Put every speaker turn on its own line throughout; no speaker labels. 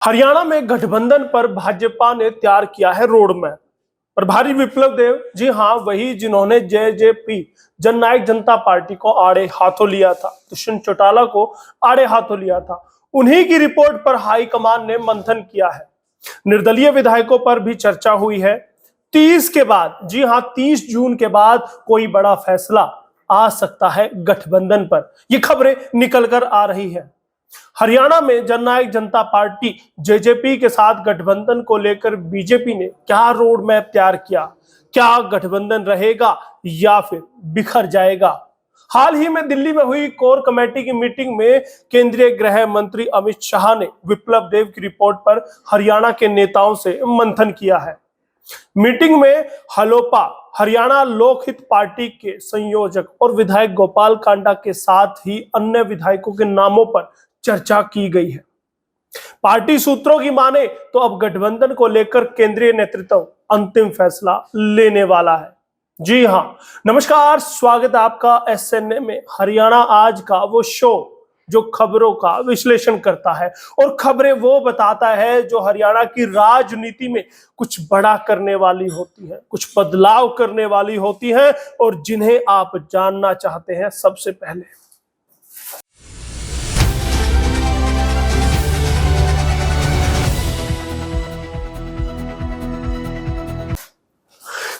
हरियाणा में गठबंधन पर भाजपा ने तैयार किया है रोड मैप। प्रभारी विप्लव देव, जी हां, वही जिन्होंने जेजेपी जननायक जनता पार्टी को आड़े हाथों लिया था, दुष्यंत चौटाला को आड़े हाथों लिया था, उन्हीं की रिपोर्ट पर हाईकमान ने मंथन किया है। निर्दलीय विधायकों पर भी चर्चा हुई है। 30 के बाद, जी हां, 30 जून के बाद कोई बड़ा फैसला आ सकता है गठबंधन पर, ये खबरें निकल कर आ रही है। हरियाणा में जननायक जनता पार्टी जेजेपी के साथ गठबंधन को लेकर बीजेपी ने क्या रोड मैप तैयार किया? क्या गठबंधन रहेगा या फिर बिखर जाएगा? हाल ही में दिल्ली में हुई कोर कमेटी की मीटिंग में केंद्रीय गृह मंत्री अमित शाह ने विप्लव देव की रिपोर्ट पर हरियाणा के नेताओं से मंथन किया है। मीटिंग में हलोपा हरियाणा लोकहित पार्टी के संयोजक और विधायक गोपाल कांडा के साथ ही अन्य विधायकों के नामों पर चर्चा की गई है। पार्टी सूत्रों की माने तो अब गठबंधन को लेकर केंद्रीय नेतृत्व अंतिम फैसला लेने वाला है। जी हां, नमस्कार, स्वागत है आपका एसएनए में, हरियाणा आज का वो शो जो खबरों का विश्लेषण करता है और खबरें वो बताता है जो हरियाणा की राजनीति में कुछ बड़ा करने वाली होती है, कुछ बदलाव करने वाली होती है और जिन्हें आप जानना चाहते हैं सबसे पहले।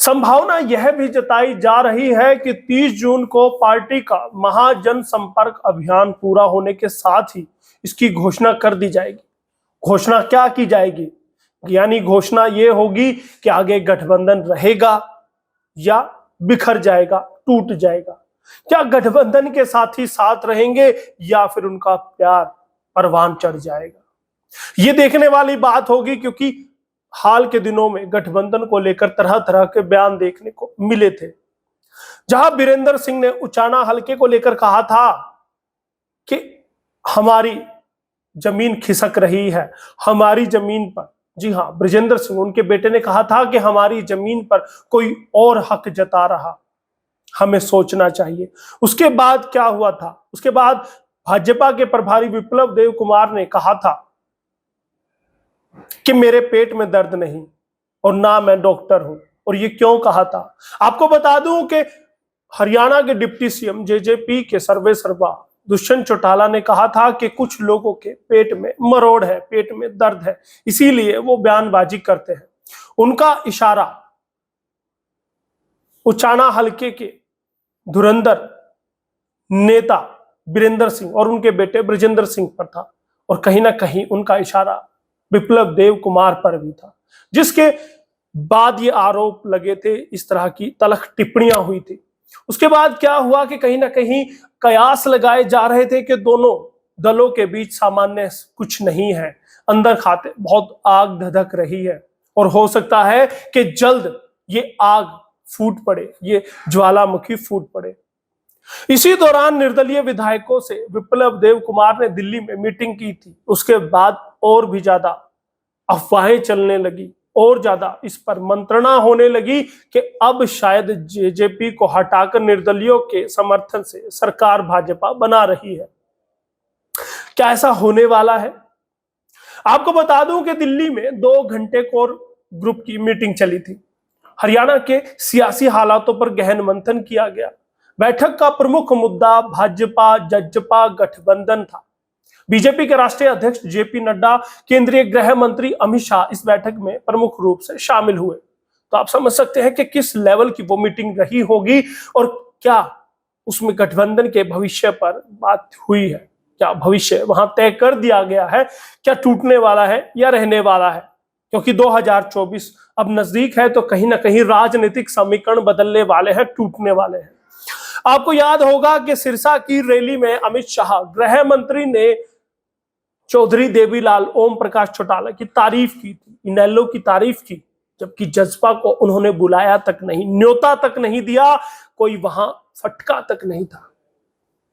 संभावना यह भी जताई जा रही है कि 30 जून को पार्टी का महाजन संपर्क अभियान पूरा होने के साथ ही इसकी घोषणा कर दी जाएगी। घोषणा क्या की जाएगी? यानी घोषणा यह होगी कि आगे गठबंधन रहेगा या बिखर जाएगा, टूट जाएगा। क्या गठबंधन के साथ ही साथ रहेंगे या फिर उनका प्यार परवान चढ़ जाएगा? ये देखने वाली बात होगी, क्योंकि हाल के दिनों में गठबंधन को लेकर तरह तरह के बयान देखने को मिले थे। जहां वीरेंद्र सिंह ने उचाना हलके को लेकर कहा था कि हमारी जमीन खिसक रही है, हमारी जमीन पर, जी हां, बृजेंद्र सिंह, उनके बेटे ने कहा था कि हमारी जमीन पर कोई और हक जता रहा, हमें सोचना चाहिए। उसके बाद क्या हुआ था? उसके बाद भाजपा के प्रभारी विप्लव देव कुमार ने कहा था कि मेरे पेट में दर्द नहीं और ना मैं डॉक्टर हूं। और ये क्यों कहा था? आपको बता दूं कि हरियाणा के डिप्टी सीएम जेजेपी के सर्वे सर्वा दुष्यंत चौटाला ने कहा था कि कुछ लोगों के पेट में मरोड़ है, पेट में दर्द है, इसीलिए वो बयानबाजी करते हैं। उनका इशारा उचाना हलके के धुरंधर नेता वीरेंद्र सिंह और उनके बेटे बृजेंद्र सिंह पर था और कहीं ना कहीं उनका इशारा विप्लव देव कुमार पर भी था, जिसके बाद ये आरोप लगे थे, इस तरह की तलख टिप्पणियां हुई थी। उसके बाद क्या हुआ कि कहीं ना कहीं कयास लगाए जा रहे थे कि दोनों दलों के बीच सामान्य कुछ नहीं है, अंदर खाते बहुत आग धधक रही है और हो सकता है कि जल्द ये आग फूट पड़े, ये ज्वालामुखी फूट पड़े। इसी दौरान निर्दलीय विधायकों से विप्लव देव कुमार ने दिल्ली में मीटिंग की थी। उसके बाद और भी ज्यादा अफवाहें चलने लगी और ज्यादा इस पर मंत्रणा होने लगी कि अब शायद जेजेपी को हटाकर निर्दलीयों के समर्थन से सरकार भाजपा बना रही है। क्या ऐसा होने वाला है? आपको बता दूं कि दिल्ली में 2 घंटे कोर ग्रुप की मीटिंग चली थी। हरियाणा के सियासी हालातों पर गहन मंथन किया गया। बैठक का प्रमुख मुद्दा भाजपा जजपा गठबंधन था। बीजेपी के राष्ट्रीय अध्यक्ष जेपी नड्डा, केंद्रीय गृह मंत्री अमित शाह इस बैठक में प्रमुख रूप से शामिल हुए। तो आप समझ सकते हैं कि किस लेवल की वो मीटिंग रही होगी और क्या उसमें गठबंधन के भविष्य पर बात हुई है। क्या भविष्य वहां तय कर दिया गया है? क्या टूटने वाला है या रहने वाला है? क्योंकि 2024 अब नजदीक है, तो कहीं ना कहीं राजनीतिक समीकरण बदलने वाले हैं, टूटने वाले हैं। आपको याद होगा कि सिरसा की रैली में अमित शाह, गृह मंत्री, ने चौधरी देवीलाल ओम प्रकाश चौटाला की तारीफ की थी, इनेलो की तारीफ की, जबकि जजपा को उन्होंने बुलाया तक नहीं, न्योता तक नहीं दिया, कोई वहां फटका तक नहीं था।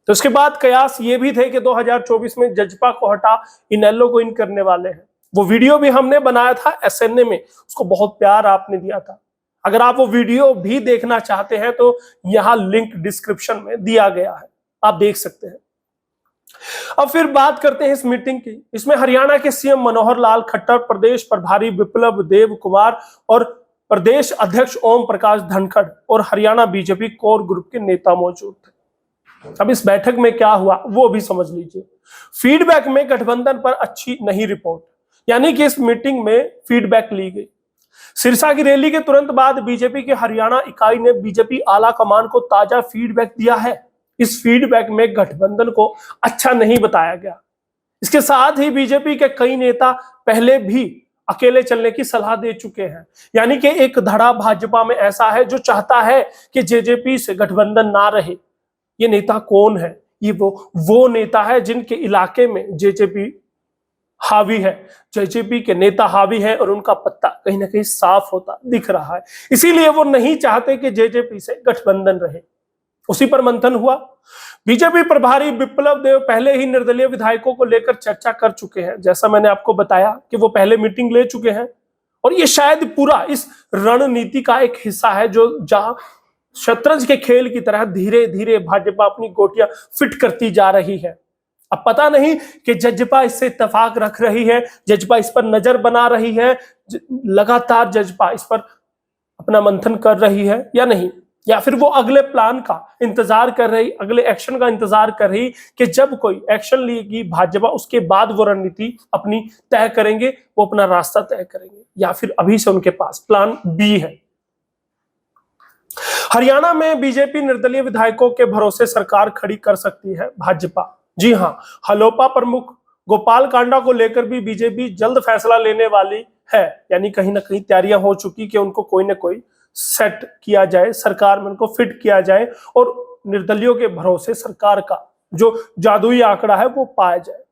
तो उसके बाद कयास ये भी थे कि 2024 में जजपा को हटा इनेलो को इन करने वाले हैं। वो वीडियो भी हमने बनाया था एसएनए में, उसको बहुत प्यार आपने दिया था। अगर आप वो वीडियो भी देखना चाहते हैं तो यहां लिंक डिस्क्रिप्शन में दिया गया है, आप देख सकते हैं। अब फिर बात करते हैं इस मीटिंग की। इसमें हरियाणा के सीएम मनोहर लाल खट्टर, प्रदेश प्रभारी विप्लव देव कुमार और प्रदेश अध्यक्ष ओम प्रकाश धनखड़ और हरियाणा बीजेपी कोर ग्रुप के नेता मौजूद थे। अब इस बैठक में क्या हुआ वो भी समझ लीजिए। फीडबैक में गठबंधन पर अच्छी नहीं रिपोर्ट, यानी कि इस मीटिंग में फीडबैक ली गई। सिरसा की रैली के तुरंत बाद बीजेपी के हरियाणा इकाई ने बीजेपी आला कमान को ताजा फीडबैक दिया है। इस फीडबैक में गठबंधन को अच्छा नहीं बताया गया। इसके साथ ही बीजेपी के कई नेता पहले भी अकेले चलने की सलाह दे चुके हैं, यानी कि एक धड़ा भाजपा में ऐसा है जो चाहता है कि जेजेपी से गठबंधन ना रहे। ये नेता कौन है? ये वो नेता है जिनके इलाके में जेजेपी हावी है, जेजेपी के नेता हावी है और उनका पत्ता कहीं ना कहीं साफ होता दिख रहा है। इसीलिए वो नहीं चाहते कि जेजेपी से गठबंधन रहे। उसी पर मंथन हुआ। बीजेपी प्रभारी विप्लव देव पहले ही निर्दलीय विधायकों को लेकर चर्चा कर चुके हैं। जैसा मैंने आपको बताया कि वो पहले मीटिंग ले चुके हैं और ये शायद पूरा इस रणनीति का एक हिस्सा है जो जहां शतरंज के खेल की तरह धीरे धीरे भाजपा अपनी गोटियां फिट करती जा रही है। अब पता नहीं कि जजपा इससे इत्तेफाक रख रही है, जजपा इस पर नजर बना रही है, लगातार जजपा इस पर अपना मंथन कर रही है या नहीं, या फिर वो अगले प्लान का इंतजार कर रही, अगले एक्शन का इंतजार कर रही कि जब कोई एक्शन लेगी भाजपा उसके बाद वो रणनीति अपनी तय करेंगे, वो अपना रास्ता तय करेंगे, या फिर अभी से उनके पास प्लान बी है। हरियाणा में बीजेपी निर्दलीय विधायकों के भरोसे सरकार खड़ी कर सकती है भाजपा। जी हां, हलोपा प्रमुख गोपाल कांडा को लेकर भी बीजेपी जल्द फैसला लेने वाली है, यानी कहीं ना कहीं तैयारियां हो चुकी कि उनको कोई ना कोई सेट किया जाए, सरकार में उनको फिट किया जाए और निर्दलियों के भरोसे सरकार का जो जादुई आंकड़ा है वो पाया जाए।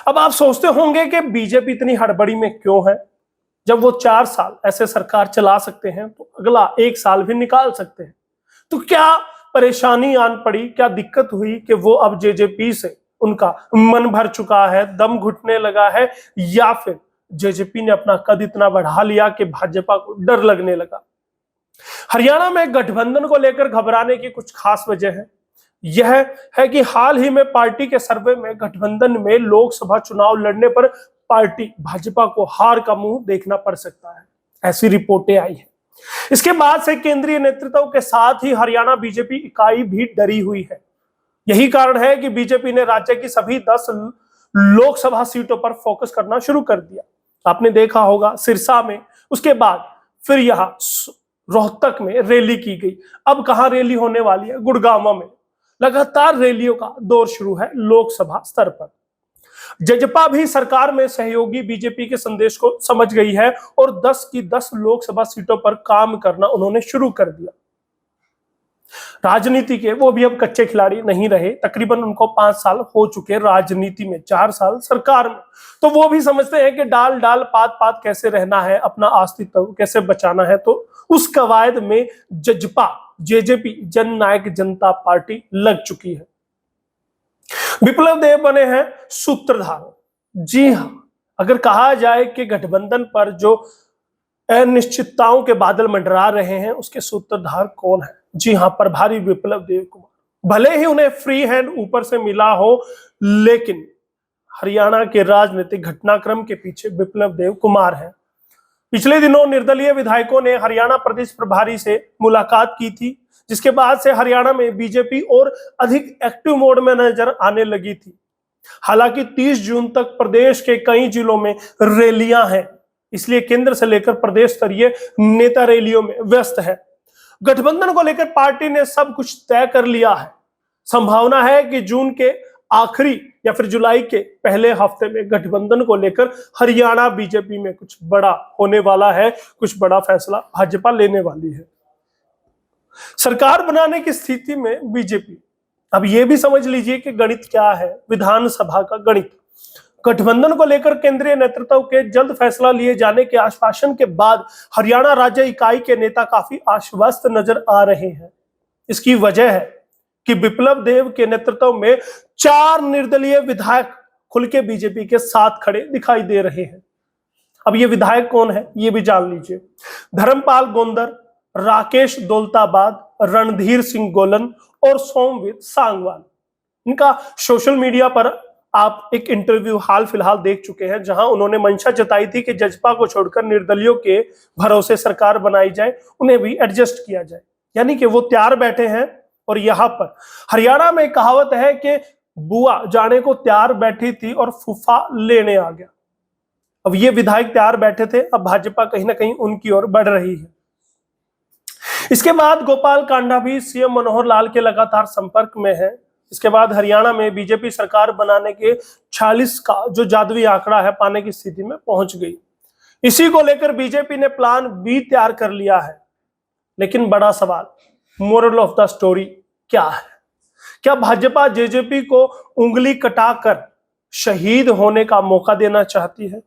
अब आप सोचते होंगे कि बीजेपी इतनी हड़बड़ी में क्यों है? जब वो 4 साल ऐसे सरकार चला सकते हैं तो अगला 1 साल भी निकाल सकते हैं। तो क्या परेशानी आन पड़ी, क्या दिक्कत हुई कि वो अब जेजेपी से उनका मन भर चुका है, दम घुटने लगा है, या फिर जेजेपी ने अपना कद इतना बढ़ा लिया कि भाजपा को डर लगने लगा? हरियाणा में गठबंधन को लेकर घबराने की कुछ खास वजह है। यह है कि हाल ही में पार्टी के सर्वे में गठबंधन में लोकसभा चुनाव लड़ने पर पार्टी भाजपा को हार का मुंह देखना पड़ सकता है, ऐसी रिपोर्टें आई है। इसके बाद से केंद्रीय नेतृत्व के साथ ही हरियाणा बीजेपी इकाई भी डरी हुई है। यही कारण है कि बीजेपी ने राज्य की सभी 10 लोकसभा सीटों पर फोकस करना शुरू कर दिया। आपने देखा होगा सिरसा में, उसके बाद फिर यहां रोहतक में रैली की गई। अब कहां रैली होने वाली है? गुड़गांव में। लगातार रैलियों का दौर शुरू है लोकसभा स्तर पर। जजपा भी सरकार में सहयोगी बीजेपी के संदेश को समझ गई है और 10 की 10 लोकसभा सीटों पर काम करना उन्होंने शुरू कर दिया। राजनीति के वो भी अब कच्चे खिलाड़ी नहीं रहे। तकरीबन उनको 5 साल हो चुके राजनीति में, 4 साल सरकार में। तो वो भी समझते हैं कि डाल डाल पात पात कैसे रहना है, अपना अस्तित्व कैसे बचाना है। तो उस कवायद में जजपा, जेजेपी, जननायक जनता पार्टी लग चुकी है। विप्लव देव बने हैं सूत्रधार। जी हां, अगर कहा जाए कि गठबंधन पर जो अनिश्चितताओं के बादल मंडरा रहे हैं उसके सूत्रधार कौन है? जी हां, प्रभारी विप्लव देव कुमार। भले ही उन्हें फ्री हैंड ऊपर से मिला हो, लेकिन हरियाणा के राजनीतिक घटनाक्रम के पीछे विप्लव देव कुमार है। पिछले दिनों निर्दलीय विधायकों ने हरियाणा प्रदेश प्रभारी से मुलाकात की थी, जिसके बाद से हरियाणा में बीजेपी और अधिक एक्टिव मोड में नजर आने लगी थी। हालांकि 30 जून तक प्रदेश के कई जिलों में रैलियां हैं, इसलिए केंद्र से लेकर प्रदेश स्तरीय नेता रैलियों में व्यस्त है। गठबंधन को लेकर पार्टी ने सब कुछ तय कर लिया है। संभावना है कि जून के आखिरी या फिर जुलाई के पहले हफ्ते में गठबंधन को लेकर हरियाणा बीजेपी में कुछ बड़ा होने वाला है, कुछ बड़ा फैसला भाजपा लेने वाली है। सरकार बनाने की स्थिति में बीजेपी, अब यह भी समझ लीजिए कि गणित क्या है, विधानसभा का गणित। गठबंधन को लेकर केंद्रीय नेतृत्व के जल्द फैसला लिए जाने के आश्वासन के बाद हरियाणा राज्य इकाई के नेता काफी आश्वस्त नजर आ रहे हैं। इसकी वजह है कि विप्लव देव के नेतृत्व में 4 निर्दलीय विधायक खुल के बीजेपी के साथ खड़े दिखाई दे रहे हैं। अब ये विधायक कौन है ये भी जान लीजिए। धर्मपाल गोंदर, राकेश दौलताबाद, रणधीर सिंह गोलन और सोमवीर सांगवान। इनका सोशल मीडिया पर आप एक इंटरव्यू हाल फिलहाल देख चुके हैं, जहां उन्होंने मंशा जताई थी कि जजपा को छोड़कर निर्दलियों के भरोसे सरकार बनाई जाए, उन्हें भी एडजस्ट किया जाए। यानी कि वो तैयार बैठे हैं। और यहां पर हरियाणा में कहावत है कि बुआ जाने को तैयार बैठी थी और फूफा लेने आ गया। अब ये विधायक तैयार बैठे थे, अब भाजपा कहीं ना कहीं उनकी ओर बढ़ रही है। इसके बाद गोपाल कांडा भी सीएम मनोहर लाल के लगातार संपर्क में है। इसके बाद हरियाणा में बीजेपी सरकार बनाने के 46 का जो जादुई आंकड़ा है पाने की स्थिति में पहुंच गई। इसी को लेकर बीजेपी ने प्लान बी तैयार कर लिया है। लेकिन बड़ा सवाल, मोरल ऑफ द स्टोरी क्या है? क्या भाजपा जेजेपी को उंगली कटाकर शहीद होने का मौका देना चाहती है?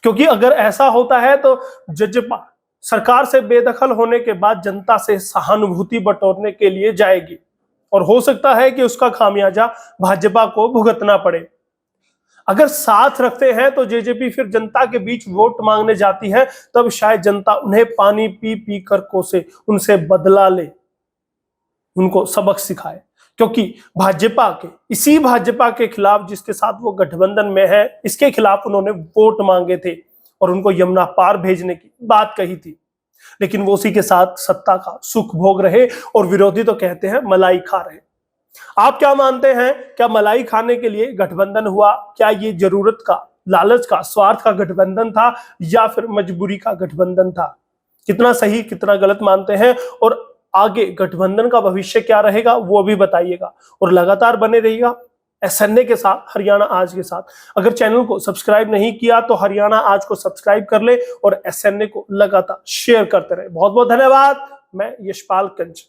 क्योंकि अगर ऐसा होता है तो जजपा सरकार से बेदखल होने के बाद जनता से सहानुभूति बटोरने के लिए जाएगी और हो सकता है कि उसका खामियाजा भाजपा को भुगतना पड़े। अगर साथ रखते हैं तो जेजेपी फिर जनता के बीच वोट मांगने जाती है, तब शायद जनता उन्हें पानी पी पी कर कोसे, उनसे बदला ले, उनको सबक सिखाए। क्योंकि इसी भाजपा के खिलाफ जिसके साथ वो गठबंधन में है, इसके खिलाफ उन्होंने वोट मांगे थे और उनको यमुना पार भेजने की बात कही थी। लेकिन वो उसी के साथ सत्ता का सुख भोग रहे और विरोधी तो कहते हैं मलाई खा रहे। आप क्या मानते हैं? क्या मलाई खाने के लिए गठबंधन हुआ? क्या ये जरूरत का, लालच का, स्वार्थ का गठबंधन था या फिर मजबूरी का गठबंधन था? कितना सही कितना गलत मानते हैं और आगे गठबंधन का भविष्य क्या रहेगा वो भी बताइएगा। और लगातार बने रहिएगा एसएनए के साथ, हरियाणा आज के साथ। अगर चैनल को सब्सक्राइब नहीं किया तो हरियाणा आज को सब्सक्राइब कर ले और एसएनए को लगातार शेयर करते रहे। बहुत बहुत धन्यवाद। मैं यशपाल कंच।